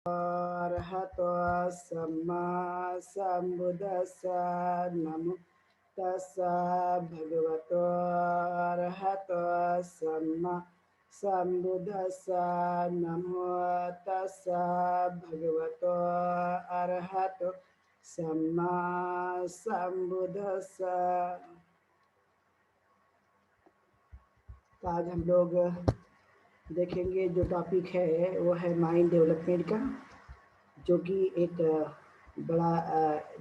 अरहतो सम्मा सम्बुद्धस्सा नमो तस्सा भगवतो अरहतो सम्मा सम्बुद्धस्सा नमो तस्सा भगवतो अरहतो सम्मा सम्बुद्धस्सा। तो आज हम लोग देखेंगे जो टॉपिक है वो है माइंड डेवलपमेंट का, जो कि एक बड़ा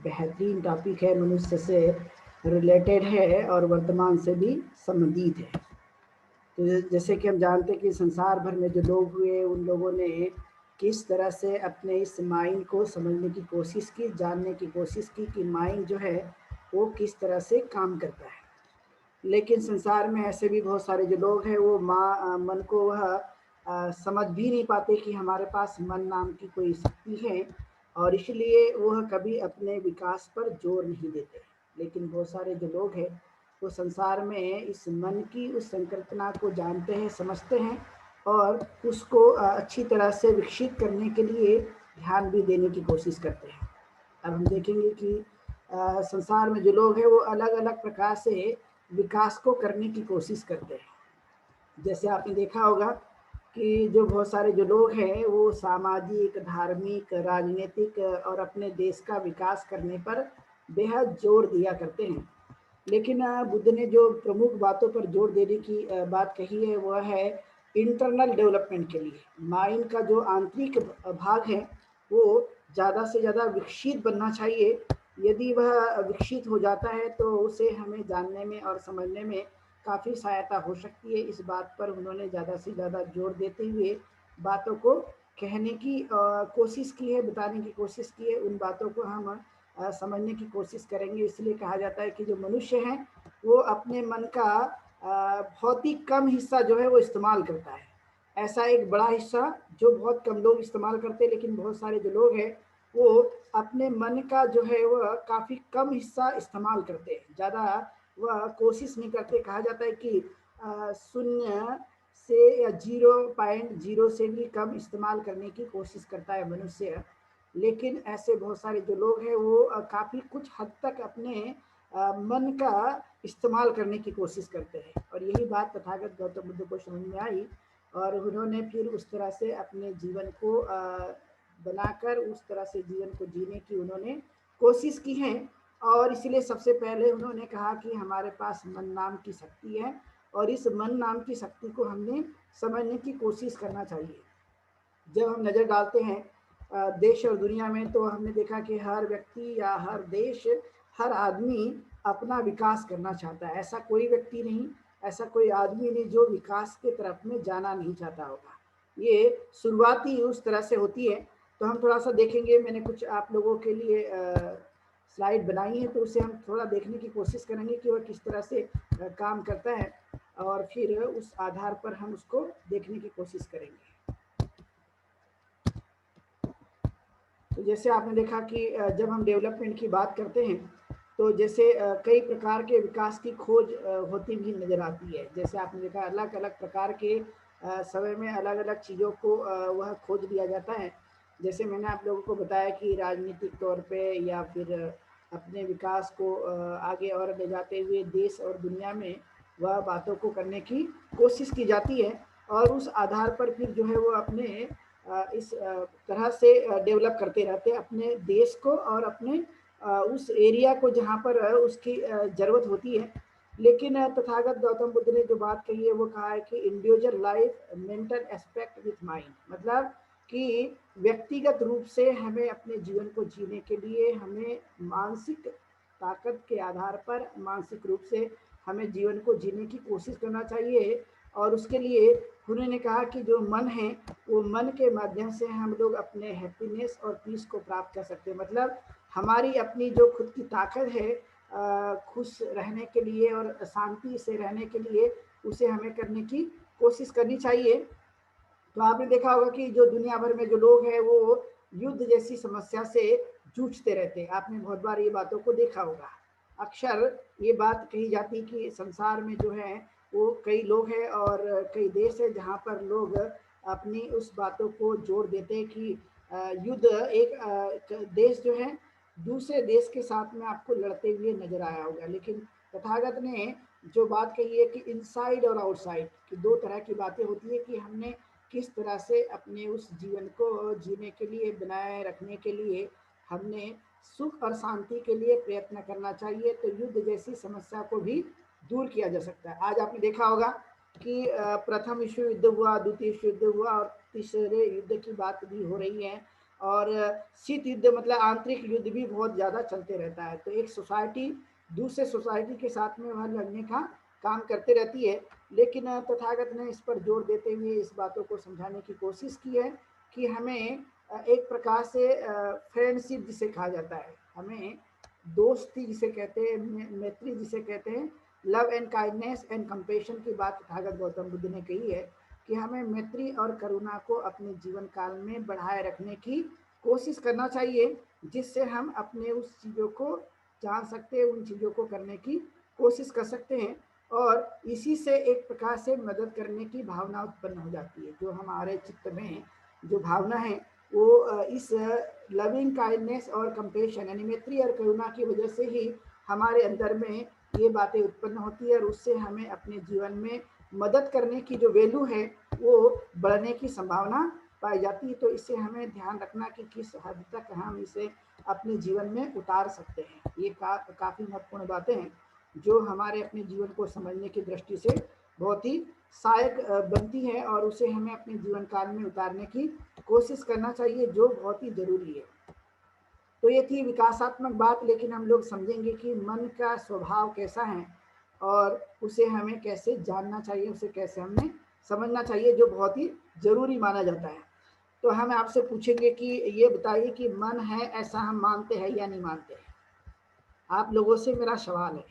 बेहतरीन टॉपिक है, मनुष्य से रिलेटेड है और वर्तमान से भी संबंधित है। तो जैसे कि हम जानते हैं कि संसार भर में जो लोग हुए उन लोगों ने किस तरह से अपने इस माइंड को समझने की कोशिश की, जानने की कोशिश की कि माइंड जो है वो किस तरह से काम करता है। लेकिन संसार में ऐसे भी बहुत सारे जो लोग हैं वो मन को वह समझ भी नहीं पाते कि हमारे पास मन नाम की कोई शक्ति है, और इसलिए वह कभी अपने विकास पर जोर नहीं देते। लेकिन बहुत सारे जो लोग हैं वो संसार में इस मन की उस संकल्पना को जानते हैं, समझते हैं और उसको अच्छी तरह से विकसित करने के लिए ध्यान भी देने की कोशिश करते हैं। अब हम देखेंगे कि संसार में जो लोग हैं वो अलग अलग प्रकार से विकास को करने की कोशिश करते हैं। जैसे आपने देखा होगा कि जो बहुत सारे जो लोग हैं वो सामाजिक, धार्मिक, राजनीतिक और अपने देश का विकास करने पर बेहद जोर दिया करते हैं। लेकिन बुद्ध ने जो प्रमुख बातों पर जोर देने की बात कही है वह है इंटरनल डेवलपमेंट के लिए। माइंड का जो आंतरिक भाग है वो ज़्यादा से ज़्यादा विकसित बनना चाहिए। यदि वह विकसित हो जाता है तो उसे हमें जानने में और समझने में काफ़ी सहायता हो सकती है। इस बात पर उन्होंने ज़्यादा से ज़्यादा जोर देते हुए बातों को कहने की कोशिश की है, बताने की कोशिश की है। उन बातों को हम समझने की कोशिश करेंगे। इसलिए कहा जाता है कि जो मनुष्य हैं वो अपने मन का बहुत ही कम हिस्सा जो है वो इस्तेमाल करता है। ऐसा एक बड़ा हिस्सा जो बहुत कम लोग इस्तेमाल करते हैं, लेकिन बहुत सारे जो लोग हैं वो अपने मन का जो है वह काफ़ी कम हिस्सा इस्तेमाल करते हैं, ज़्यादा वह कोशिश नहीं करते। कहा जाता है कि शून्य से या 0.0 से भी कम इस्तेमाल करने की कोशिश करता है मनुष्य। लेकिन ऐसे बहुत सारे जो लोग हैं वो काफ़ी कुछ हद तक अपने मन का इस्तेमाल करने की कोशिश करते हैं। और यही बात तथागत गौतम बुद्ध को समझ में आई और उन्होंने फिर उस तरह से अपने जीवन को बनाकर उस तरह से जीवन को जीने की उन्होंने कोशिश की है। और इसलिए सबसे पहले उन्होंने कहा कि हमारे पास मन नाम की शक्ति है और इस मन नाम की शक्ति को हमने समझने की कोशिश करना चाहिए। जब हम नज़र डालते हैं देश और दुनिया में, तो हमने देखा कि हर व्यक्ति या हर देश, हर आदमी अपना विकास करना चाहता है। ऐसा कोई व्यक्ति नहीं, ऐसा कोई आदमी नहीं जो विकास के तरफ में जाना नहीं चाहता होगा। ये शुरुआत ही उस तरह से होती है। तो हम थोड़ा सा देखेंगे, मैंने कुछ आप लोगों के लिए स्लाइड बनाई है, तो उसे हम थोड़ा देखने की कोशिश करेंगे कि वह किस तरह से काम करता है और फिर उस आधार पर हम उसको देखने की कोशिश करेंगे। तो जैसे आपने देखा कि जब हम डेवलपमेंट की बात करते हैं तो जैसे कई प्रकार के विकास की खोज होती भी नज़र आती है। जैसे आपने देखा अलग अलग प्रकार के समय में अलग अलग चीज़ों को वह खोज लिया जाता है। जैसे मैंने आप लोगों को बताया कि राजनीतिक तौर पे या फिर अपने विकास को आगे और ले जाते हुए देश और दुनिया में वह बातों को करने की कोशिश की जाती है। और उस आधार पर फिर जो है वो अपने इस तरह से डेवलप करते रहते हैं अपने देश को और अपने उस एरिया को जहाँ पर उसकी ज़रूरत होती है। लेकिन तथागत गौतम बुद्ध ने जो बात कही है वो कहा है कि individual life mental aspect with mind, मतलब कि व्यक्तिगत रूप से हमें अपने जीवन को जीने के लिए हमें मानसिक ताकत के आधार पर मानसिक रूप से हमें जीवन को जीने की कोशिश करना चाहिए। और उसके लिए उन्होंने कहा कि जो मन है वो मन के माध्यम से हम लोग अपने हैप्पीनेस और पीस को प्राप्त कर सकते हैं। मतलब हमारी अपनी जो खुद की ताकत है खुश रहने के लिए और शांति से रहने के लिए, उसे हमें करने की कोशिश करनी चाहिए। तो आपने देखा होगा कि जो दुनिया भर में जो लोग हैं वो युद्ध जैसी समस्या से जूझते रहते हैं। आपने बहुत बार ये बातों को देखा होगा। अक्सर ये बात कही जाती कि संसार में जो है वो कई लोग हैं और कई देश है जहाँ पर लोग अपनी उस बातों को जोड़ देते हैं कि युद्ध एक देश जो है दूसरे देश के साथ में आपको लड़ते हुए नजर आया होगा, लेकिन तथागत ने जो बात कही है कि इनसाइड और आउटसाइड की दो तरह की बातें होती है कि हमने किस तरह से अपने उस जीवन को जीने के लिए, बनाए रखने के लिए हमने सुख और शांति के लिए प्रयत्न करना चाहिए, तो युद्ध जैसी समस्या को भी दूर किया जा सकता है। आज आपने देखा होगा कि प्रथम विश्व युद्ध हुआ, द्वितीय विश्व युद्ध हुआ और तीसरे युद्ध की बात भी हो रही है, और शीत युद्ध मतलब आंतरिक युद्ध भी बहुत ज़्यादा चलते रहता है। तो एक सोसाइटी दूसरे सोसाइटी के साथ में वह लड़ने का काम करते रहती है, लेकिन तथागत ने इस पर जोर देते हुए इस बातों को समझाने की कोशिश की है कि हमें एक प्रकार से फ्रेंडशिप जिसे कहा जाता है, हमें दोस्ती जिसे कहते हैं, मैत्री जिसे कहते हैं, love and kindness and compassion की बात तथागत गौतम बुद्ध ने कही है कि हमें मैत्री और करुणा को अपने जीवन काल में बढ़ाए रखने की कोशिश करना चाहिए, जिससे हम अपने उस चीज़ों को जान सकते हैं, उन चीज़ों को करने की कोशिश कर सकते हैं, और इसी से एक प्रकार से मदद करने की भावना उत्पन्न हो जाती है। जो हमारे चित्त में जो भावना है वो इस लविंग काइंडनेस और कंपेशन यानी मैत्री और करुणा की वजह से ही हमारे अंदर में ये बातें उत्पन्न होती है, और उससे हमें अपने जीवन में मदद करने की जो वैल्यू है वो बढ़ने की संभावना पाई जाती है। तो इससे हमें ध्यान रखना कि किस हद तक हम इसे अपने जीवन में उतार सकते हैं। ये काफ़ी महत्वपूर्ण बातें हैं जो हमारे अपने जीवन को समझने की दृष्टि से बहुत ही सहायक बनती है, और उसे हमें अपने जीवन काल में उतारने की कोशिश करना चाहिए, जो बहुत ही जरूरी है। तो ये थी विकासात्मक बात, लेकिन हम लोग समझेंगे कि मन का स्वभाव कैसा है और उसे हमें कैसे जानना चाहिए, उसे कैसे हमें समझना चाहिए, जो बहुत ही जरूरी माना जाता है। तो हम आपसे पूछेंगे कि ये बताइए कि मन है ऐसा हम मानते हैं या नहीं मानते हैं। आप लोगों से मेरा सवाल है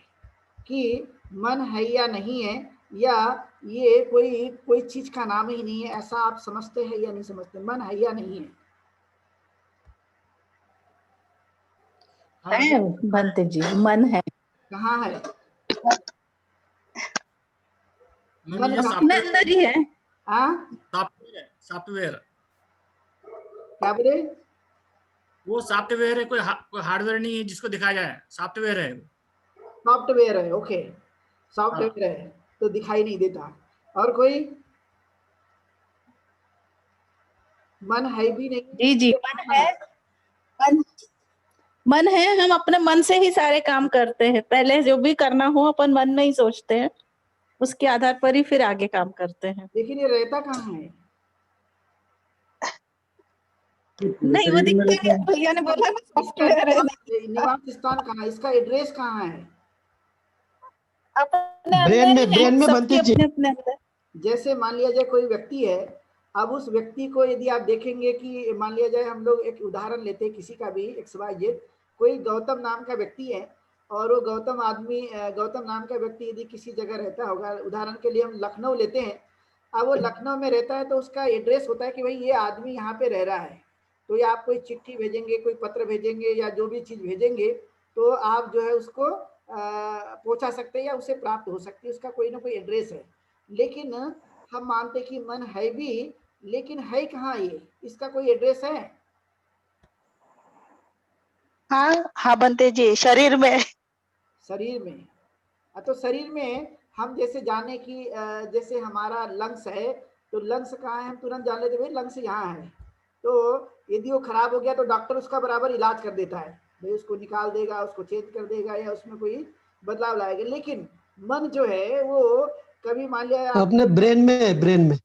कि मन है या नहीं है, या ये कोई चीज का नाम ही नहीं है, ऐसा आप समझते हैं या नहीं समझते, मन है या नहीं है? है बनते जी, मन है। कहाँ है मन? अपने अंदर ही है। सॉफ्टवेयर क्या बोले? वो सॉफ्टवेयर है, कोई हार्डवेयर नहीं है जिसको दिखाया जाए, सॉफ्टवेयर है। सॉफ्टवेयर है, ओके, सॉफ्टवेयर है तो दिखाई नहीं देता। और कोई? मन है भी नहीं? जी जी, मन है। मन है, हम अपने मन से ही सारे काम करते हैं। पहले जो भी करना हो अपन मन में ही सोचते हैं, उसके आधार पर ही फिर आगे काम करते हैं। लेकिन ये रहता कहाँ है? नहीं, वो दिखता है, भैया ने बोला ना सॉफ्टवेयर है। निवास स्थान कहाँ, इसका एड्रेस कहाँ है? अपने ब्रेन अंदर में, ही ब्रेन है, में सबके बनते जी। अपने अपने अंदर। जैसे मान लिया जाए कोई व्यक्ति है, अब उस व्यक्ति को यदि आप देखेंगे कि मान लिया जाए, हम लोग एक उदाहरण लेते हैं किसी का भी, XYZ, कोई गौतम नाम का व्यक्ति है, और वो गौतम नाम का व्यक्ति यदि किसी जगह रहता होगा, उदाहरण के लिए हम लखनऊ लेते हैं, अब वो लखनऊ में रहता है तो उसका एड्रेस होता है कि भाई ये आदमी यहाँ पे रह रहा है। तो या आप कोई चिट्ठी भेजेंगे, कोई पत्र भेजेंगे, या जो भी चीज़ भेजेंगे, तो आप जो है उसको पहुंचा सकते हैं या उसे प्राप्त हो सकती है, उसका कोई ना कोई एड्रेस है। लेकिन हम मानते कि मन है भी, लेकिन है कहाँ ये, इसका कोई एड्रेस है? हाँ हाँ बनते जी, शरीर में। शरीर में। तो शरीर में हम जैसे जाने की जैसे हमारा लंग्स है, तो लंग्स कहाँ है, हम तुरंत जान लेते भाई लंग्स यहाँ है। तो यदि वो खराब हो गया तो डॉक्टर उसका बराबर इलाज कर देता है, भाई उसको निकाल देगा, उसको चेंज कर देगा, या उसमें कोई बदलाव लाएगा। लेकिन मन जो है वो कभी मान लिया अपने ब्रेन में है, ब्रेन में।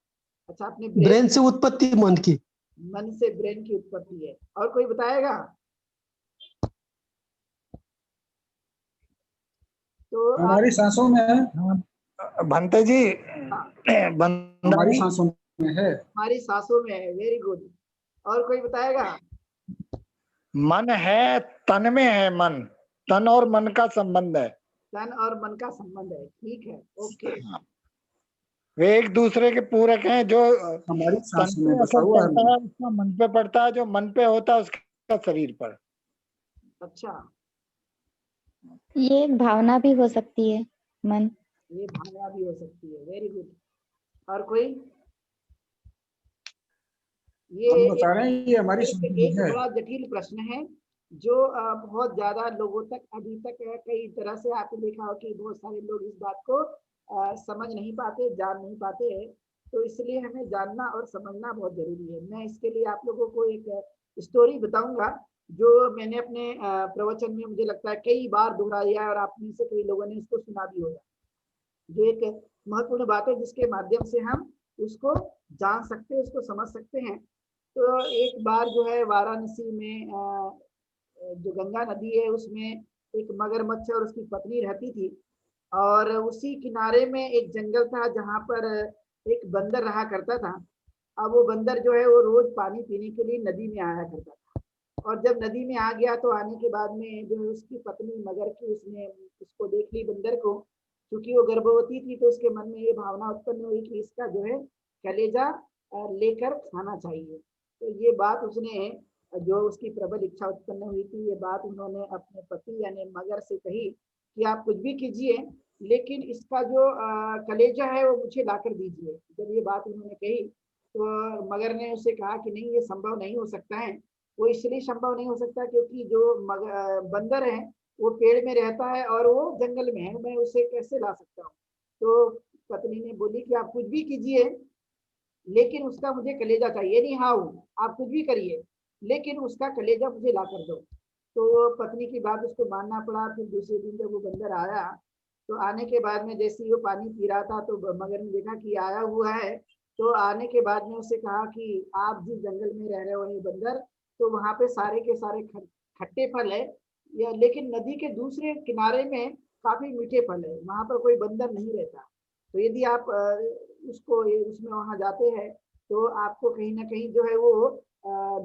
अच्छा, अपने ब्रेन से उत्पत्ति मन की। मन से ब्रेन की उत्पत्ति है। और कोई बताएगा? तो हमारी सांसों में है भंते जी, हमारी सांसों में है। हमारी सांसों में है, वेरी गुड। और कोई बताएगा? मन है, तन में है मन, तन और मन का संबंध है। तन और मन का संबंध है, ठीक है, ओके। वे एक दूसरे के पूरक हैं। जो हमारी तन सांसों पे में बसा असर हुआ पड़ता है। है उसका मन पे पड़ता है, जो मन पे होता है उसका शरीर पर। अच्छा, ये भावना भी हो सकती है, मन। ये भावना भी हो सकती है, वेरी गुड। और कोई? ये हम बता रहे हैं, ये हमारी समझ एक है। बड़ा जटिल प्रश्न है जो बहुत ज्यादा लोगों तक अभी तक कई तरह से आपने देखा हो कि बहुत सारे लोग इस बात को समझ नहीं पाते, जान नहीं पाते हैं। तो इसलिए हमें जानना और समझना बहुत जरूरी है। मैं इसके लिए आप लोगों को एक स्टोरी बताऊंगा जो मैंने अपने प्रवचन में मुझे लगता है कई बार दोहराया है और आप में से कई लोगों ने इसको सुना भी होगा। जो एक महत्वपूर्ण बात है जिसके माध्यम से हम उसको जान सकते हैं, उसको समझ सकते हैं। तो एक बार जो है वाराणसी में जो गंगा नदी है उसमें एक मगरमच्छ और उसकी पत्नी रहती थी, और उसी किनारे में एक जंगल था जहाँ पर एक बंदर रहा करता था। अब वो बंदर जो है वो रोज पानी पीने के लिए नदी में आया करता था, और जब नदी में आ गया तो आने के बाद में जो है उसकी पत्नी मगर की उसने उसको देख ली बंदर को। क्योंकि वो गर्भवती थी तो उसके मन में ये भावना उत्पन्न हुई कि इसका जो है कलेजा लेकर खाना चाहिए। तो ये बात उसने, जो उसकी प्रबल इच्छा उत्पन्न हुई थी, ये बात उन्होंने अपने पति यानी मगर से कही कि आप कुछ भी कीजिए लेकिन इसका जो कलेजा है वो मुझे लाकर दीजिए। जब ये बात उन्होंने कही तो मगर ने उससे कहा कि नहीं, ये संभव नहीं हो सकता है। वो इसलिए संभव नहीं हो सकता क्योंकि जो बंदर है वो पेड़ में रहता है और वो जंगल में है, मैं उसे कैसे ला सकता हूँ। तो पत्नी ने बोली कि आप कुछ भी कीजिए लेकिन उसका मुझे कलेजा चाहिए। नहीं हाँ, आप कुछ भी करिए लेकिन उसका कलेजा मुझे ला कर दो। तो पत्नी की बात उसको मानना पड़ा। फिर दूसरे दिन जब वो बंदर आया तो आने के बाद में जैसे ही वो पानी पी रहा था तो मगर ने देखा कि आया हुआ है। तो आने के बाद में उससे कहा कि आप जिस जंगल में रह रहे हो ये बंदर, तो वहां पे सारे के सारे खट्टे फल है, या लेकिन नदी के दूसरे किनारे में काफी मीठे फल है, वहां पर कोई बंदर नहीं रहता। तो यदि आप उसको उसमें वहां जाते हैं तो आपको कहीं ना कहीं जो है वो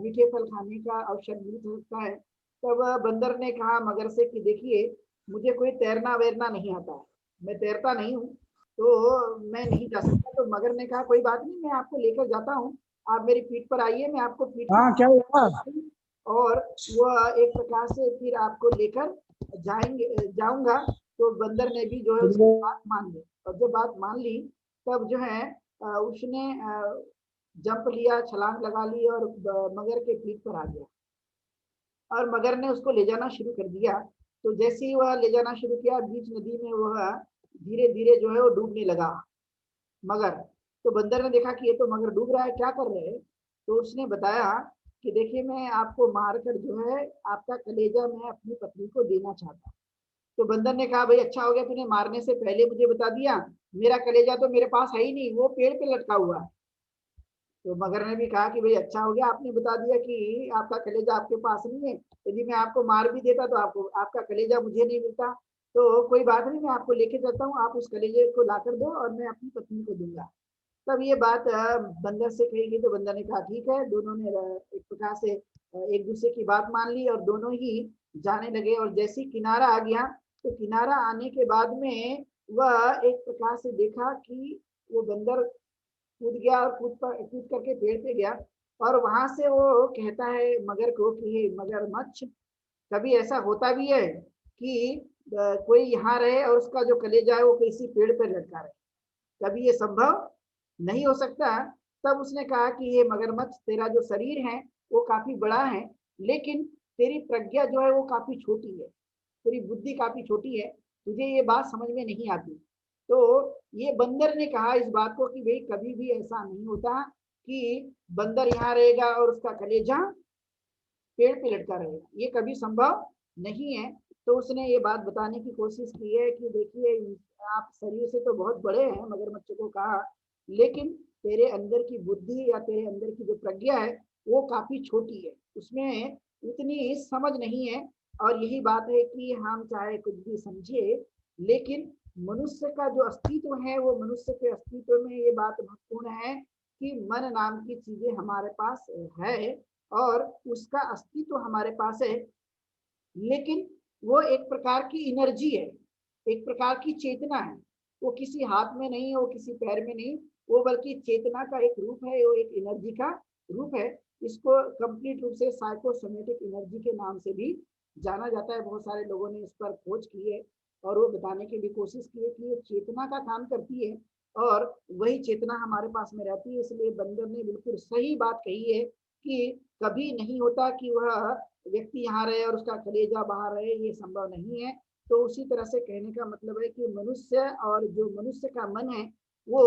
मीठे फल खाने का अवसर मिल सकता है। तब बंदर ने कहा मगर से कि देखिए मुझे कोई तैरना वैरना नहीं आता है, मैं तैरता नहीं हूँ, तो मैं नहीं जा सकता। तो मगर ने कहा कोई बात नहीं, मैं आपको लेकर जाता हूँ, आप मेरी पीठ पर आइए, मैं आपको पीठ हाँ क्या हुआ? और वह एक प्रकार से फिर आपको लेकर जाऊंगा। तो बंदर ने भी जो है उसकी बात मान ली, और जब बात मान ली तब जो है उसने जंप लिया, छलांग लगा ली और मगर के पीठ पर आ गया और मगर ने उसको ले जाना शुरू कर दिया। तो जैसे ही वह ले जाना शुरू किया बीच नदी में वह धीरे धीरे जो है वो डूबने लगा मगर। तो बंदर ने देखा कि ये तो मगर डूब रहा है, क्या कर रहे हैं। तो उसने बताया कि देखिए मैं आपको मारकर जो है आपका कलेजा मैं अपनी पत्नी को देना चाहता हूँ। तो बंदर ने कहा भाई अच्छा हो गया तूने मारने से पहले मुझे बता दिया, मेरा कलेजा तो मेरे पास है ही नहीं, वो पेड़ पे लटका हुआ है। तो मगर ने भी कहा कि भाई अच्छा हो गया आपने बता दिया कि आपका कलेजा आपके पास नहीं है, यदि मैं आपको मार भी देता तो आपको आपका कलेजा मुझे नहीं मिलता। तो कोई बात नहीं, मैं आपको लेके चलता हूँ, आप उस कलेजे को ला कर दो और मैं अपनी पत्नी को दूंगा। तब ये बात बंदर से कही गई तो बंदर ने कहा ठीक है। दोनों ने एक प्रकार से एक दूसरे की बात मान ली और दोनों ही जाने लगे। और जैसे ही किनारा आ गया तो किनारा आने के बाद में वह एक प्रकार से देखा कि वो बंदर कूद गया और कूद करके पेड़ पे गया। और वहां से वो कहता है मगर को कि मगरमच्छ, कभी ऐसा होता भी है कि कोई यहाँ रहे और उसका जो कलेजा है वो किसी पेड़ पर लटका रहे, कभी ये संभव नहीं हो सकता। तब उसने कहा कि ये मगरमच्छ तेरा जो शरीर है वो काफी बड़ा है लेकिन तेरी प्रज्ञा जो है वो काफी छोटी है, तेरी बुद्धि काफी छोटी है, तुझे ये बात समझ में नहीं आती। तो ये बंदर ने कहा इस बात को कि भाई कभी भी ऐसा नहीं होता कि बंदर यहाँ रहेगा और उसका कलेजा पेड़ पे लटका रहेगा, ये कभी संभव नहीं है। तो उसने ये बात बताने की कोशिश की है कि देखिए आप शरीर से तो बहुत बड़े हैं, मगरमच्छ को कहा, लेकिन तेरे अंदर की बुद्धि या तेरे अंदर की जो प्रज्ञा है वो काफी छोटी है, उसमें उतनी समझ नहीं है। और यही बात है कि हम चाहे कुछ भी समझे लेकिन मनुष्य का जो अस्तित्व है वो मनुष्य के अस्तित्व में ये बात महत्वपूर्ण है कि मन नाम की चीजें हमारे पास है और उसका अस्तित्व हमारे पास है। लेकिन वो एक प्रकार की एनर्जी है, एक प्रकार की चेतना है, वो किसी हाथ में नहीं है, वो किसी पैर में नहीं, वो बल्कि चेतना का एक रूप है, वो एक एनर्जी का रूप है। इसको कंप्लीट रूप से साइकोसोमेटिक एनर्जी के नाम से भी जाना जाता है। बहुत सारे लोगों ने इस पर खोज की है और वो बताने की भी कोशिश की है कि ये चेतना का काम करती है। और वही चेतना हमारे पास में रहती है। इसलिए बंदर ने बिल्कुल सही बात कही है कि कभी नहीं होता कि वह व्यक्ति यहाँ रहे और उसका कलेजा बाहर रहे, ये संभव नहीं है। तो उसी तरह से कहने का मतलब है कि मनुष्य और जो मनुष्य का मन है वो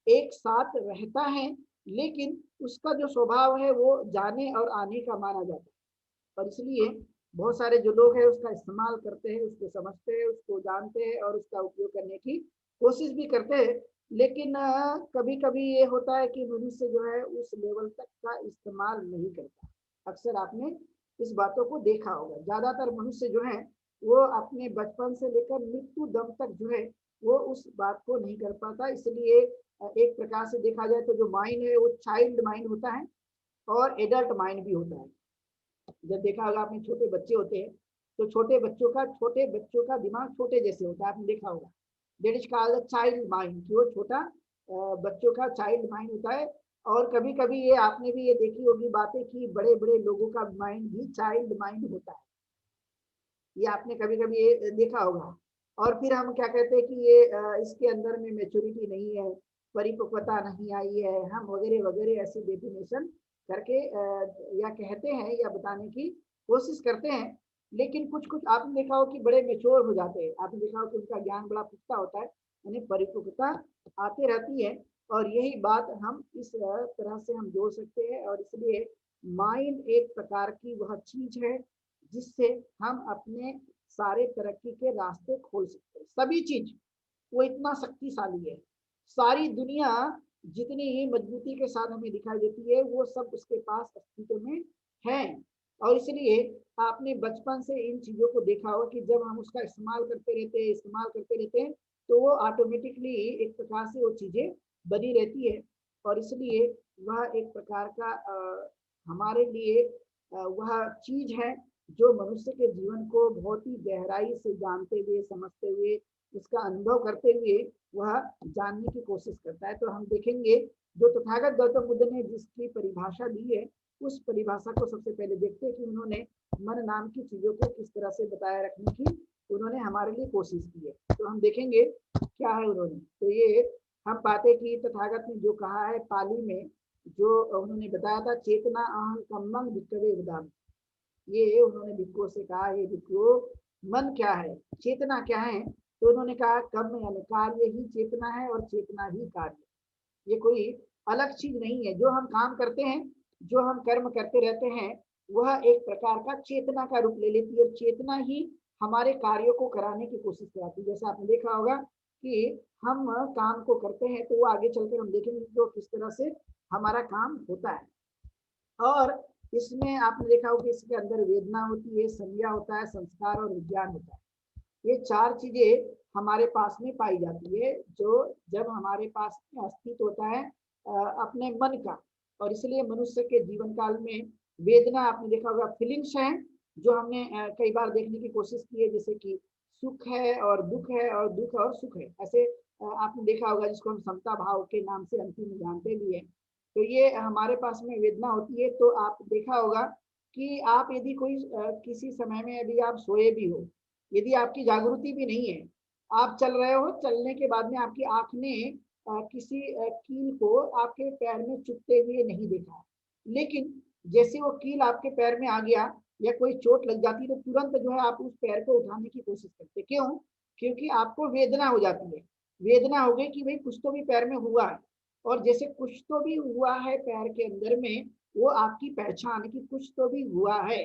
एक साथ रहता है, लेकिन उसका जो स्वभाव है वो जाने और आने का माना जाता है। और इसलिए बहुत सारे जो लोग हैं उसका इस्तेमाल करते हैं, उसको समझते हैं, उसको जानते हैं और उसका उपयोग करने की कोशिश भी करते हैं। लेकिन कभी कभी ये होता है कि मनुष्य जो है उस लेवल तक का इस्तेमाल नहीं करता। अक्सर आपने इस बातों को देखा होगा। ज्यादातर मनुष्य जो है वो अपने बचपन से लेकर मृत्यु दम तक जो है वो उस बात को नहीं कर पाता। इसलिए एक प्रकार से देखा जाए तो जो माइंड है वो चाइल्ड माइंड होता है और एडल्ट माइंड भी होता है। जब देखा होगा आपने छोटे बच्चे होते हैं तो छोटे बच्चों का दिमाग छोटे जैसे होता है, आपने देखा होगा। That is called child mind, कि वो छोटा बच्चों का चाइल्ड माइंड होता है। और कभी कभी ये आपने भी ये देखी होगी बातें कि बड़े बड़े लोगों का माइंड भी चाइल्ड माइंड होता है, ये आपने कभी कभी ये देखा होगा। और फिर हम क्या कहते हैं कि ये इसके अंदर में मैच्योरिटी नहीं है, परिपक्वता नहीं आई है, हम वगैरह वगैरह ऐसी डेफिनेशन करके या कहते हैं या बताने की कोशिश करते हैं। लेकिन कुछ कुछ आपने देखा हो कि बड़े मेच्योर हो जाते हैं, आपने देखा हो कि उनका ज्ञान बड़ा पुख्ता होता है, उन्हें परिपक्वता आते रहती है। और यही बात हम इस तरह से हम जोड़ सकते हैं। और इसलिए माइंड एक प्रकार की वह चीज है जिससे हम अपने सारे तरक्की के रास्ते खोल सकते हैं। सभी चीज वो इतना शक्तिशाली है, सारी दुनिया जितनी ही मजबूती के साथ हमें दिखाई देती है वो सब उसके पास अस्तित्व में है। और इसलिए आपने बचपन से इन चीजों को देखा होगा कि जब हम उसका इस्तेमाल करते रहते हैं तो वो ऑटोमेटिकली एक प्रकार से वो चीजें बनी रहती है। और इसलिए वह एक प्रकार का हमारे लिए वह चीज है जो मनुष्य के जीवन को बहुत ही गहराई से जानते हुए, समझते हुए, उसका अनुभव करते हुए वह जानने की कोशिश करता है। तो हम देखेंगे जो तथागत गौतम बुद्ध ने जिसकी परिभाषा दी है उस परिभाषा को सबसे पहले देखते हैं कि उन्होंने मन नाम की चीजों को किस तरह से बताए रखने की उन्होंने हमारे लिए कोशिश की है। तो हम देखेंगे क्या है उन्होंने। तो ये हम पाते कि तथागत ने जो कहा है पाली में, जो उन्होंने बताया था, चेतना अहं कम्मं भिक्खवे वदामि, ये उन्होंने भिक्खुओं से कहा, ये भिक्खुओं मन क्या है, चेतना क्या है। तो उन्होंने कहा कर्म यानी कार्य ही चेतना है और चेतना ही कार्य, ये कोई अलग चीज नहीं है। जो हम काम करते हैं, जो हम कर्म करते रहते हैं, वह एक प्रकार का चेतना का रूप ले लेती है और चेतना ही हमारे कार्यों को कराने की कोशिश कराती है। जैसा आपने देखा होगा कि हम काम को करते हैं तो वो आगे चलकर हम देखेंगे तो किस तरह से हमारा काम होता है। और इसमें आपने देखा होगा कि इसके अंदर वेदना होती है, संज्ञा होता है, संस्कार और विज्ञान होता है। ये चार चीजें हमारे पास में पाई जाती है जो जब हमारे पास में अस्तित्व होता है अपने मन का। और इसलिए मनुष्य के जीवन काल में वेदना आपने देखा होगा, फीलिंग्स हैं जो हमने कई बार देखने की कोशिश की है, जैसे कि सुख है और दुख है और दुख और सुख है, ऐसे आपने देखा होगा, जिसको हम समता भाव के नाम से अंतिम में जानते भी है। तो ये हमारे पास में वेदना होती है। तो आप देखा होगा कि आप यदि कोई किसी समय में यदि आप सोए भी हो, यदि आपकी जागृति भी नहीं है, आप चल रहे हो, चलने के बाद में आपकी आंख ने किसी कील को आपके पैर में चुभते हुए नहीं देखा, लेकिन जैसे वो कील आपके पैर में आ गया या कोई चोट लग जाती तो तुरंत जो है आप उस पैर को उठाने की कोशिश करते। क्यों? क्योंकि आपको वेदना हो जाती है, वेदना हो गई कि भाई कुछ तो भी पैर में हुआ है। और जैसे कुछ तो भी हुआ है पैर के अंदर में, वो आपकी पहचान की कुछ तो भी हुआ है,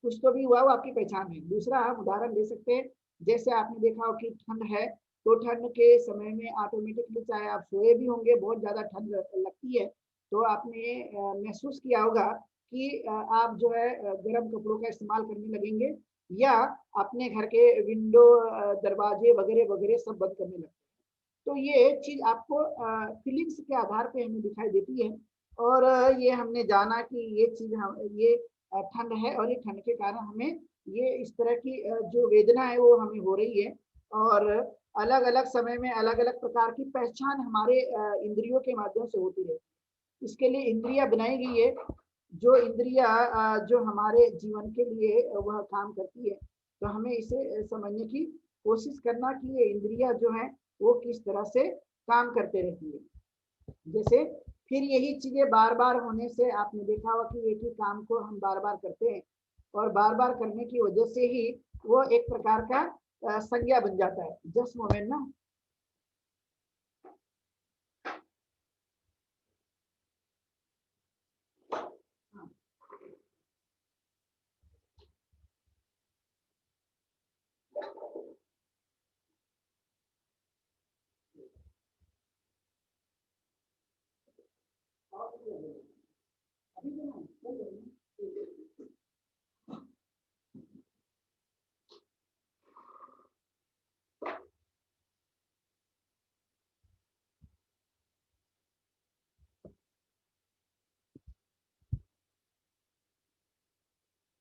कुछ तो भी हुआ वो आपकी पहचान है। दूसरा हम उदाहरण दे सकते हैं, जैसे आपने देखा हो कि ठंड है तो ठंड के समय में ऑटोमेटिकली, चाहे आप सोए भी होंगे, बहुत ज्यादा ठंड लगती है तो आपने महसूस किया होगा कि आप जो है गर्म कपड़ों का इस्तेमाल करने लगेंगे या अपने घर के विंडो दरवाजे वगैरह वगैरह सब बंद करने लगते हैं। तो ये चीज आपको फीलिंग्स के आधार पे हमें दिखाई देती है। और ये हमने जाना कि ये चीज ये ठंड है और ये ठंड के कारण हमें ये इस तरह की जो वेदना है वो हमें हो रही है। और अलग अलग समय में अलग अलग प्रकार की पहचान हमारे इंद्रियों के माध्यम से होती है। इसके लिए इंद्रिया बनाई गई है, जो इंद्रिया जो हमारे जीवन के लिए वह काम करती है। तो हमें इसे समझने की कोशिश करना कि ये इंद्रिया जो है वो किस तरह से काम करते रहती है। जैसे फिर यही चीजें बार बार होने से आपने देखा होगा कि एक ही काम को हम बार बार करते हैं और बार बार करने की वजह से ही वो एक प्रकार का संज्ञा बन जाता है। जस्ट मोमेंट ना।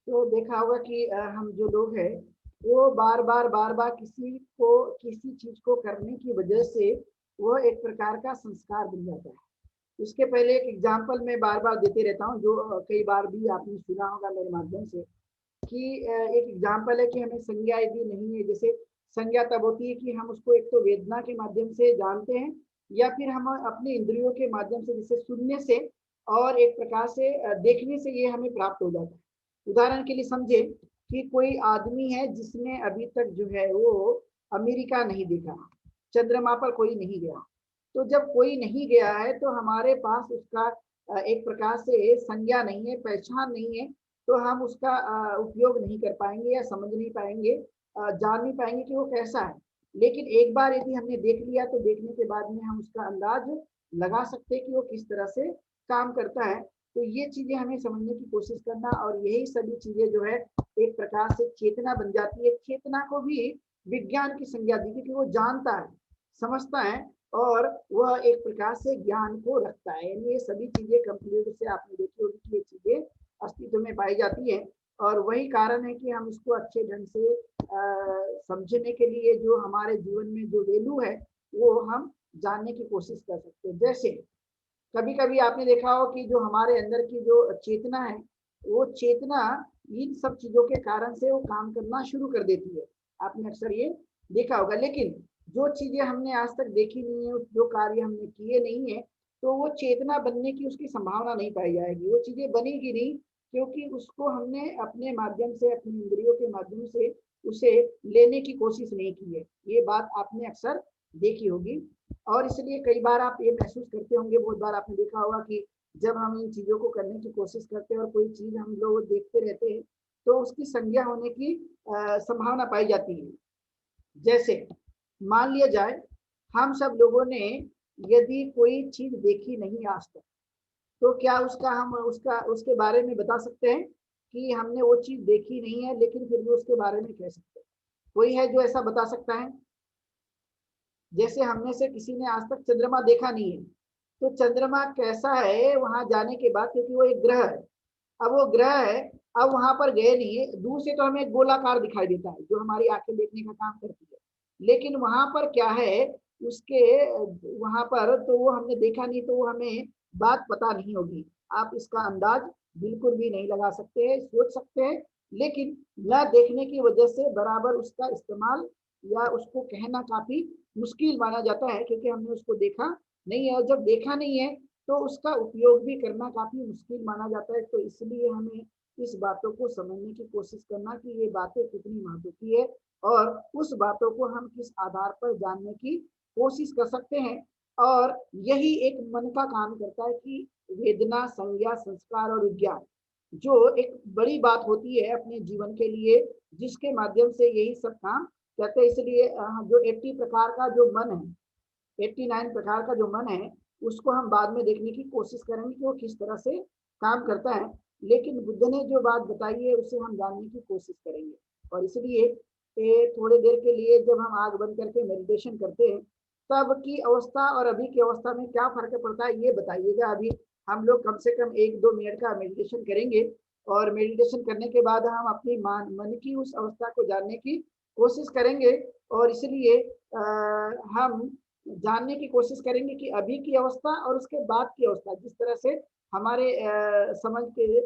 तो देखा होगा कि हम जो लोग हैं वो बार बार किसी चीज को करने की वजह से वो एक प्रकार का संस्कार बन जाता है। इसके पहले एक एग्जाम्पल मैं बार बार देते रहता हूँ, जो कई बार भी आपने सुना होगा मेरे माध्यम से, कि एक एग्जाम्पल है कि हमें संज्ञा यदि नहीं है, जैसे संज्ञा तब होती है कि हम उसको एक तो वेदना के माध्यम से जानते हैं या फिर हम अपने इंद्रियों के माध्यम से, जैसे सुनने से और एक प्रकार से देखने से ये हमें प्राप्त हो जाता है। उदाहरण के लिए समझे कि कोई आदमी है जिसने अभी तक जो है वो अमेरिका नहीं देखा, चंद्रमा पर कोई नहीं गया, तो जब कोई नहीं गया है तो हमारे पास उसका एक प्रकार से संज्ञा नहीं है, पहचान नहीं है, तो हम उसका उपयोग नहीं कर पाएंगे या समझ नहीं पाएंगे, जान नहीं पाएंगे कि वो कैसा है। लेकिन एक बार यदि हमने देख लिया तो देखने के बाद में हम उसका अंदाज लगा सकते हैं कि वो किस तरह से काम करता है। तो ये चीजें हमें समझने की कोशिश करना, और यही सभी चीजें जो है एक प्रकार से चेतना बन जाती है। चेतना को भी विज्ञान की संज्ञा दी, क्योंकि वो जानता है, समझता है और वह एक प्रकार से ज्ञान को रखता है। यानी ये सभी चीजें कंप्यूटर से आपने देखी होगी कि ये चीजें अस्तित्व में पाई जाती है, और वही कारण है कि हम इसको अच्छे ढंग से समझने के लिए जो हमारे जीवन में जो वैल्यू है वो हम जानने की कोशिश कर सकते हैं। जैसे कभी कभी आपने देखा हो कि जो हमारे अंदर की जो चेतना है, वो चेतना इन सब चीजों के कारण से वो काम करना शुरू कर देती है। आपने अक्सर ये देखा होगा। लेकिन जो चीजें हमने आज तक देखी नहीं है, जो कार्य हमने किए नहीं है, तो वो चेतना बनने की उसकी संभावना नहीं पाई जाएगी, वो चीजें बनेगी नहीं, क्योंकि उसको हमने अपने माध्यम से, अपने इंद्रियों के माध्यम से उसे लेने की कोशिश नहीं की है। ये बात आपने अक्सर देखी होगी, और इसलिए कई बार आप ये महसूस करते होंगे, बहुत बार आपने देखा होगा कि जब हम इन चीजों को करने की कोशिश करते हैं और कोई चीज हम लोग देखते रहते हैं तो उसकी संज्ञा होने की संभावना पाई जाती है। जैसे मान लिया जाए हम सब लोगों ने यदि कोई चीज देखी नहीं आज तक, तो क्या हम उसके बारे में बता सकते हैं कि हमने वो चीज देखी नहीं है, लेकिन फिर भी उसके बारे में कह सकते हैं? कोई है जो ऐसा बता सकता है? जैसे हमने से किसी ने आज तक चंद्रमा देखा नहीं है, तो चंद्रमा कैसा है वहां जाने के बाद, क्योंकि वो एक ग्रह है, अब वो ग्रह है, अब वहां पर गए नहीं है, दूर से तो हमें एक गोलाकार दिखाई देता है जो हमारी आंखें देखने का काम करती है, लेकिन वहां पर क्या है उसके वहां पर तो वो हमने देखा नहीं, तो वो हमें बात पता नहीं होगी। आप इसका अंदाज बिल्कुल भी नहीं लगा सकते हैं, सोच सकते हैं, लेकिन न देखने की वजह से बराबर उसका इस्तेमाल या उसको कहना काफी मुश्किल माना जाता है, क्योंकि हमने उसको देखा नहीं है, और जब देखा नहीं है तो उसका उपयोग भी करना काफी मुश्किल माना जाता है। तो इसलिए हमें इस बातों को समझने की कोशिश करना कि ये बातें कितनी महत्व की है, और उस बातों को हम किस आधार पर जानने की कोशिश कर सकते हैं। और यही एक मन का काम करता है कि वेदना, संज्ञा, संस्कार और विज्ञान जो एक बड़ी बात होती है अपने जीवन के लिए, जिसके माध्यम से यही सब काम कहते हैं। इसलिए जो 80 प्रकार का जो मन है, 89 प्रकार का जो मन है, उसको हम बाद में देखने की कोशिश करेंगे कि वो किस तरह से काम करता है, लेकिन बुद्ध ने जो बात बताई है उसे हम जानने की कोशिश करेंगे। और इसलिए थोड़ी देर के लिए जब हम आंख बंद करके मेडिटेशन करते हैं, तब की अवस्था और अभी की अवस्था में क्या फर्क पड़ता है ये बताइएगा। अभी हम लोग कम से कम 1-2 मिनट का मेडिटेशन करेंगे, और मेडिटेशन करने के बाद हम अपनी मन की उस अवस्था को जानने की कोशिश करेंगे, और इसलिए हम जानने की कोशिश करेंगे कि अभी की अवस्था और उसके बाद की अवस्था, जिस तरह से हमारे समझ के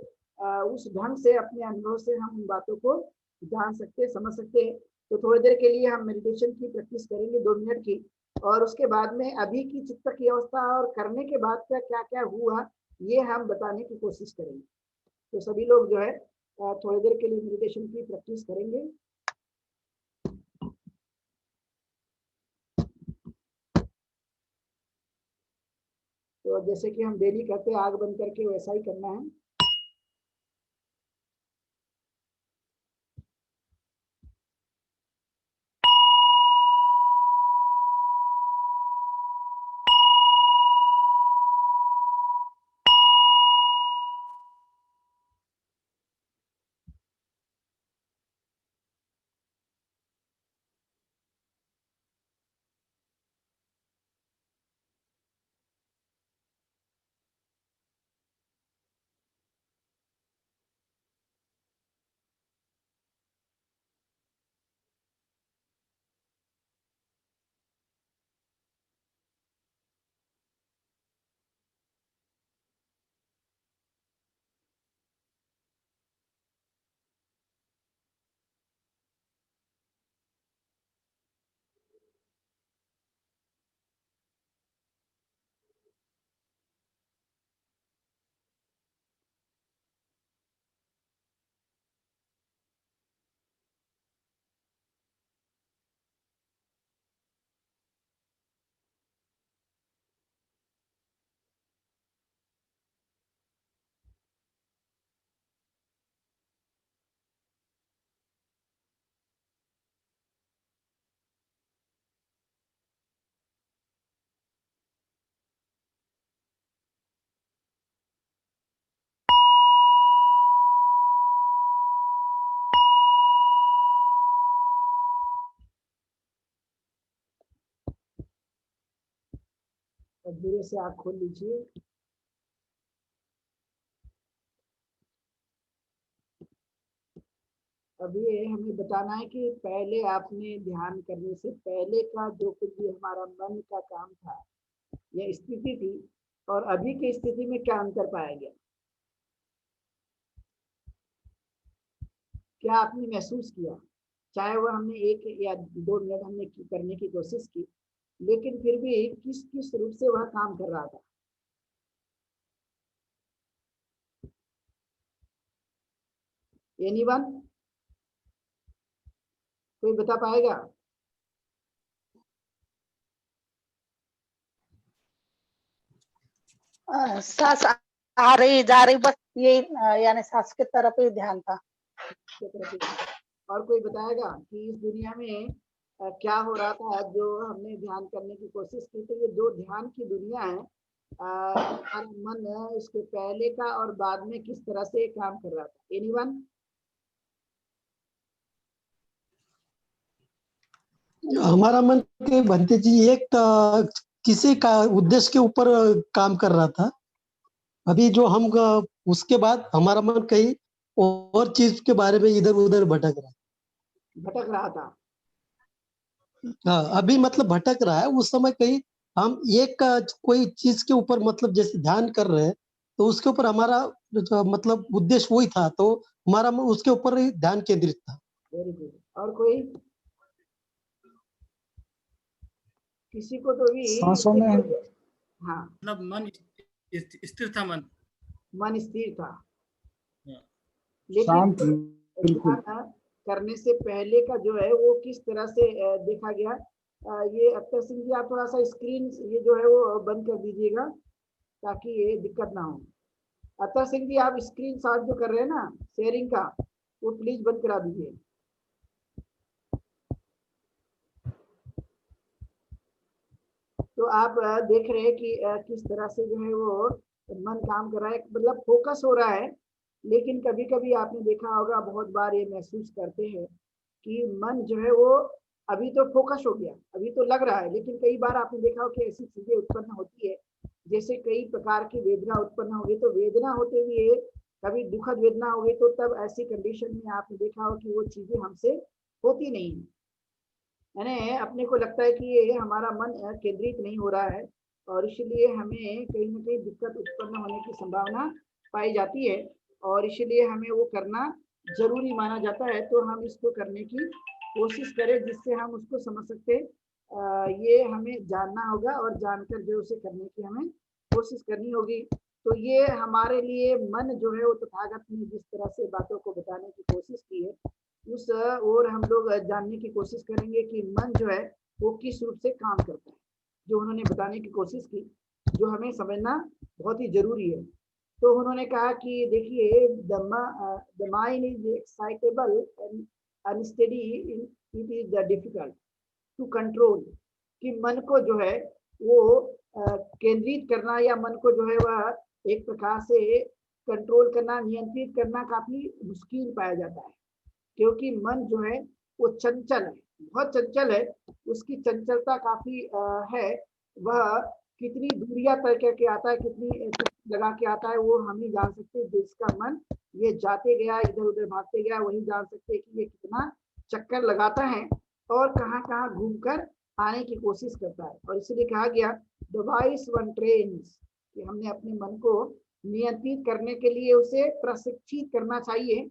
उस ढंग से, अपने अनुभव से हम उन बातों को जान सकते, समझ सकते हैं। तो थोड़ी देर के लिए हम मेडिटेशन की प्रैक्टिस करेंगे 2 मिनट की, और उसके बाद में अभी की चित्त की अवस्था और करने के बाद का क्या क्या हुआ ये हम बताने की कोशिश करेंगे। तो सभी लोग जो है थोड़ी देर के लिए मेडिटेशन की प्रैक्टिस करेंगे। तो जैसे कि हम डेली करते हैं आग बंद करके वैसा ही करना है। और धीरे से आँख खोल लीजिए। अब ये हमें बताना है कि पहले आपने ध्यान करने से पहले का जो कुछ भी हमारा मन का काम था या स्थिति थी और अभी की स्थिति में क्या अंतर पाया गया, क्या आपने महसूस किया। चाहे वह हमने 1 या 2 मिनट हमने करने की कोशिश की, लेकिन फिर भी किस किस रूप से वह काम कर रहा था। एनीवन कोई बता पाएगा। सांस आ रही जा रही, बस ये यानी सांस की तरफ ही ध्यान था। और कोई बताएगा कि इस दुनिया में क्या हो रहा था जो हमने ध्यान करने की कोशिश की। तो ये जो ध्यान की दुनिया है, हमारा मन है उसके पहले का और बाद में किस तरह से काम कर रहा था। एनीवन हमारा मन के भंते जी एक किसी का उद्देश्य के ऊपर काम कर रहा था। अभी जो हम उसके बाद हमारा मन कहीं और चीज के बारे में इधर उधर भटक रहा था। हाँ, अभी मतलब भटक रहा है। उस समय कहीं हम एक कोई चीज के ऊपर मतलब जैसे ध्यान कर रहे हैं तो उसके ऊपर हमारा मतलब उद्देश्य वही था, तो हमारा उसके ऊपर ही ध्यान केंद्रित था। Very good. और कोई किसी को तो भी सांसों में हाँ मतलब मन स्थिर था, मन स्थिर था, शांत लेकिन बिल्कुल। ध्यान करने से पहले का जो है वो किस तरह से देखा गया। ये अख्तर सिंह जी आप थोड़ा सा स्क्रीन ये जो है वो बंद कर दीजिएगा ताकि ये दिक्कत ना हो। अख्तर सिंह जी आप स्क्रीन शॉट जो कर रहे हैं ना शेयरिंग का, वो प्लीज बंद करा दीजिए। तो आप देख रहे हैं कि किस तरह से जो है वो मन काम कर रहा है, मतलब फोकस हो रहा है। लेकिन कभी कभी आपने देखा होगा, बहुत बार ये महसूस करते हैं कि मन जो है वो अभी तो फोकस हो गया, अभी तो लग रहा है, लेकिन कई बार आपने देखा हो कि ऐसी चीजें उत्पन्न होती है जैसे कई प्रकार की वेदना उत्पन्न हो गई। तो वेदना होते हुए कभी दुखद वेदना हो गई तो तब ऐसी कंडीशन में आपने देखा हो कि वो चीजें हमसे होती नहीं है, यानी अपने को लगता है कि ये हमारा मन केंद्रित नहीं हो रहा है और इसलिए हमें कहीं ना कहीं दिक्कत उत्पन्न होने की संभावना पाई जाती है और इसलिए हमें वो करना जरूरी माना जाता है। तो हम इसको करने की कोशिश करें जिससे हम उसको समझ सकते ये हमें जानना होगा और जानकर जो उसे करने की हमें कोशिश करनी होगी। तो ये हमारे लिए मन जो है वो तथागत ने जिस तरह से बातों को बताने की कोशिश की है, उस और हम लोग जानने की कोशिश करेंगे कि मन जो है वो किस रूप से काम करता है, जो उन्होंने बताने की कोशिश की, जो हमें समझना बहुत ही जरूरी है। तो उन्होंने कहा कि देखिए the mind is excitable and unsteady, it is the difficult to control, कि मन को जो है वो केंद्रित करना या मन को जो है वह एक प्रकार से कंट्रोल करना, नियंत्रित करना काफी मुश्किल पाया जाता है, क्योंकि मन जो है वो चंचल है, बहुत चंचल है, उसकी चंचलता काफी है। वह कितनी दूरियां तय करके आता है, कितनी लगा के आता है, वो हम ही जान सकते हैं। जिसका मन ये जाते गया, इधर उधर भागते गया, वही जान सकते हैं कि ये कितना चक्कर लगाता है और कहाँ कहाँ घूमकर आने की कोशिश करता है। और इसलिए कहा गया द वाइस वन ट्रेन्स, कि हमने अपने मन को नियंत्रित करने के लिए उसे प्रशिक्षित करना चाहिए।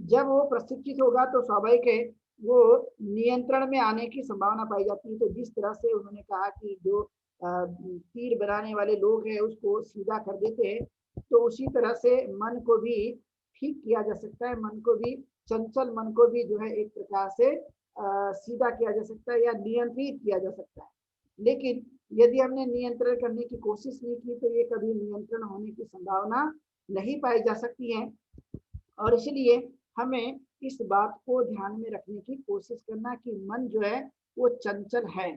जब वो प्रशिक्षित होगा तो स्वाभाविक है वो नियंत्रण में आने की संभावना पाई जाती है। तो जिस तरह से उन्होंने कहा कि जो तीर बनाने वाले लोग हैं उसको सीधा कर देते हैं, तो उसी तरह से मन को भी ठीक किया जा सकता है, मन को भी, चंचल मन को भी जो है एक प्रकार से सीधा किया जा सकता है या नियंत्रित किया जा सकता है। लेकिन यदि हमने नियंत्रण करने की कोशिश नहीं की तो ये कभी नियंत्रण होने की संभावना नहीं पाई जा सकती है। और इसलिए हमें इस बात को ध्यान में रखने की कोशिश करना कि मन जो है वो चंचल है,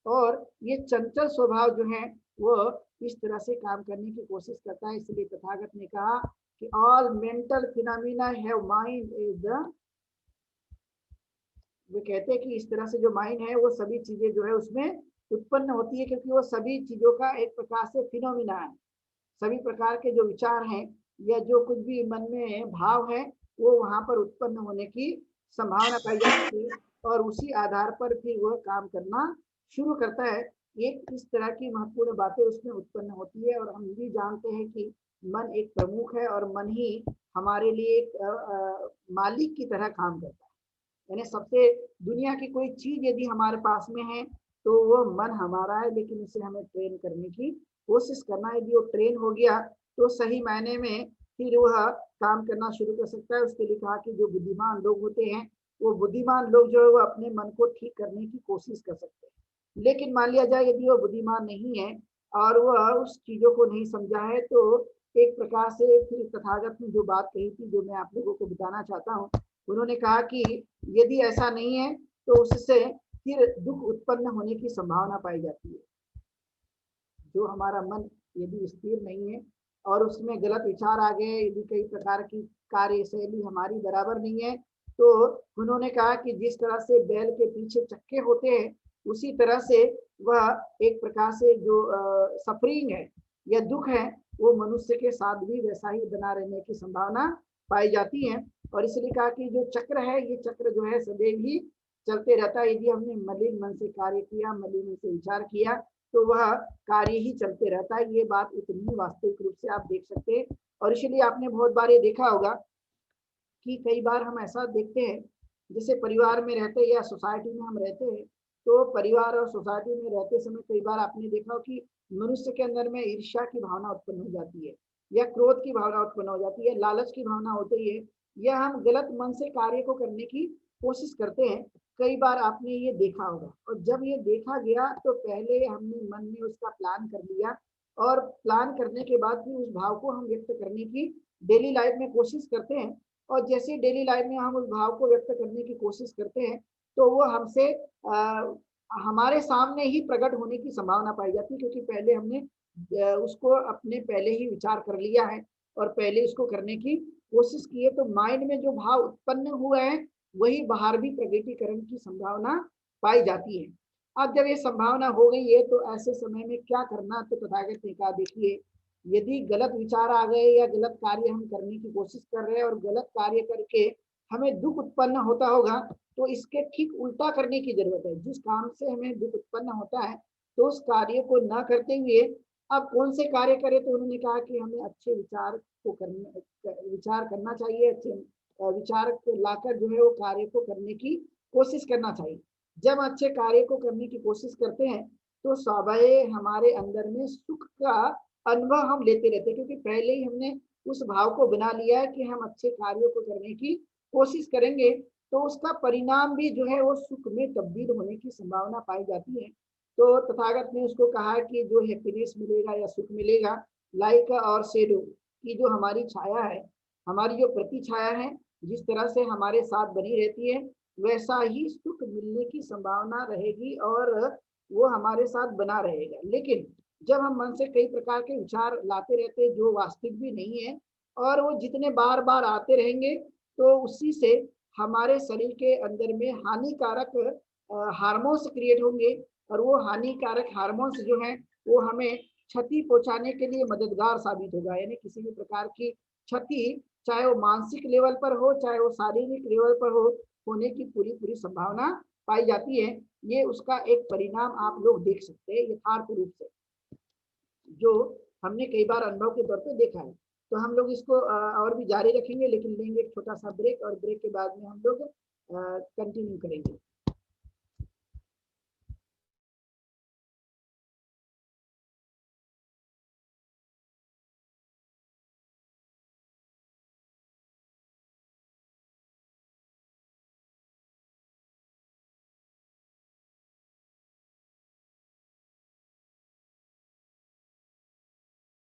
और ये चंचल स्वभाव जो है वो इस तरह से काम करने की कोशिश करता है। इसलिए तथागत ने कहा कि all mental phenomena have mind is the, वो कहते हैं कि इस तरह से जो माइंड है वो सभी चीजें जो है उसमें उत्पन्न होती है, क्योंकि वो सभी चीजों का एक प्रकार से फिनोमिना है। सभी प्रकार के जो विचार हैं या जो कुछ भी मन में भाव है वो वहां पर उत्पन्न होने की संभावना पाई जाती है, और उसी आधार पर फिर वह काम करना शुरू करता है। एक इस तरह की महत्वपूर्ण बातें उसमें उत्पन्न होती है। और हम भी जानते हैं कि मन एक प्रमुख है और मन ही हमारे लिए एक मालिक की तरह काम करता है। यानी सबसे दुनिया की कोई चीज यदि हमारे पास में है तो वो मन हमारा है, लेकिन उसे हमें ट्रेन करने की कोशिश करना है। यदि वो ट्रेन हो गया तो सही मायने में फिर वह काम करना शुरू कर सकता है। उसके लिए कहा कि जो बुद्धिमान लोग होते हैं वो बुद्धिमान लोग जो है वो अपने मन को ठीक करने की कोशिश कर सकते हैं। लेकिन मान लिया जाए यदि वो बुद्धिमान नहीं है और वह उस चीजों को नहीं समझा है, तो एक प्रकार से फिर तथागत ने जो बात कही थी जो मैं आप लोगों को बताना चाहता हूँ, उन्होंने कहा कि यदि ऐसा नहीं है तो उससे फिर दुख उत्पन्न होने की संभावना पाई जाती है। जो हमारा मन यदि स्थिर नहीं है और उसमें गलत विचार आ गए, यदि कई प्रकार की कार्यशैली हमारी बराबर नहीं है, तो उन्होंने कहा कि जिस तरह से बैल के पीछे चक्के होते हैं उसी तरह से वह एक प्रकार से जो सफरिंग है या दुख है वो मनुष्य के साथ भी वैसा ही बना रहने की संभावना पाई जाती है। और इसलिए कहा कि जो चक्र है ये चक्र जो है सदैव ही चलते रहता है। यदि हमने मलिन मन से कार्य किया, मलिन मन से विचार किया, तो वह कार्य ही चलते रहता है। ये बात इतनी वास्तविक रूप से आप देख सकते हैं। और इसलिए आपने बहुत बार ये देखा होगा कि कई बार हम ऐसा देखते हैं, जैसे परिवार में रहते या सोसाइटी में हम रहते हैं, तो परिवार और सोसाइटी में रहते समय कई बार आपने देखा हो कि मनुष्य के अंदर में ईर्ष्या की भावना उत्पन्न हो जाती है या क्रोध की भावना उत्पन्न हो जाती है, लालच की भावना होती है, या हम गलत मन से कार्य को करने की कोशिश करते हैं। कई बार आपने ये देखा होगा, और जब ये देखा गया तो पहले हमने मन में उसका प्लान कर लिया, और प्लान करने के बाद भी उस भाव को हम व्यक्त करने की डेली लाइफ में कोशिश करते हैं। और जैसे डेली लाइफ में हम उस भाव को व्यक्त करने की कोशिश करते हैं तो वो हमसे हमारे सामने ही प्रकट होने की संभावना पाई जाती है, क्योंकि पहले हमने उसको अपने पहले ही विचार कर लिया है और पहले उसको करने की कोशिश की है। तो माइंड में जो भाव उत्पन्न हुआ है वही बाहर भी प्रकटीकरण की संभावना पाई जाती है। अब जब ये संभावना हो गई है तो ऐसे समय में क्या करना, तो तथागत ने कहा देखिए यदि गलत विचार आ गए या गलत कार्य हम करने की कोशिश कर रहे हैं और गलत कार्य करके हमें दुख उत्पन्न होता होगा, तो इसके ठीक उल्टा करने की जरूरत है। जिस काम से हमें दुख उत्पन्न होता है तो उस कार्य को न करते हुए अब कौन से कार्य करें, तो उन्होंने कहा कि हमें अच्छे विचार को विचार करना चाहिए, अच्छे विचार को लाकर जो है वो कार्य को करने की कोशिश करना चाहिए। जब अच्छे कार्य को करने की कोशिश करते हैं तो स्वाभाविक हमारे अंदर में सुख का अनुभव हम लेते रहते हैं, क्योंकि पहले ही हमने उस भाव को बना लिया है कि हम अच्छे कार्यों को करने की कोशिश करेंगे, तो उसका परिणाम भी जो है वो सुख में तब्दील होने की संभावना पाई जाती है। तो तथागत ने उसको कहा कि जो हैप्पीनेस मिलेगा या सुख मिलेगा, लाइक और शेडो की जो हमारी छाया है, हमारी जो प्रति छाया है जिस तरह से हमारे साथ बनी रहती है, वैसा ही सुख मिलने की संभावना रहेगी और वो हमारे साथ बना रहेगा। लेकिन जब हम मन से कई प्रकार के विचार लाते रहते हैं जो वास्तविक भी नहीं है, और वो जितने बार बार आते रहेंगे तो उसी से हमारे शरीर के अंदर में हानिकारक हार्मोन्स क्रिएट होंगे, और वो हानिकारक हार्मोन्स जो हैं वो हमें क्षति पहुंचाने के लिए मददगार साबित होगा। यानी किसी भी प्रकार की क्षति, चाहे वो मानसिक लेवल पर हो चाहे वो शारीरिक लेवल पर हो, होने की पूरी पूरी संभावना पाई जाती है। ये उसका एक परिणाम आप लोग देख सकते हैं यथार्थ रूप से, जो हमने कई बार अनुभव के तौर पे देखा है। तो हम लोग इसको और भी जारी रखेंगे, लेकिन लेंगे एक छोटा सा ब्रेक, और ब्रेक के बाद में हम लोग कंटिन्यू करेंगे।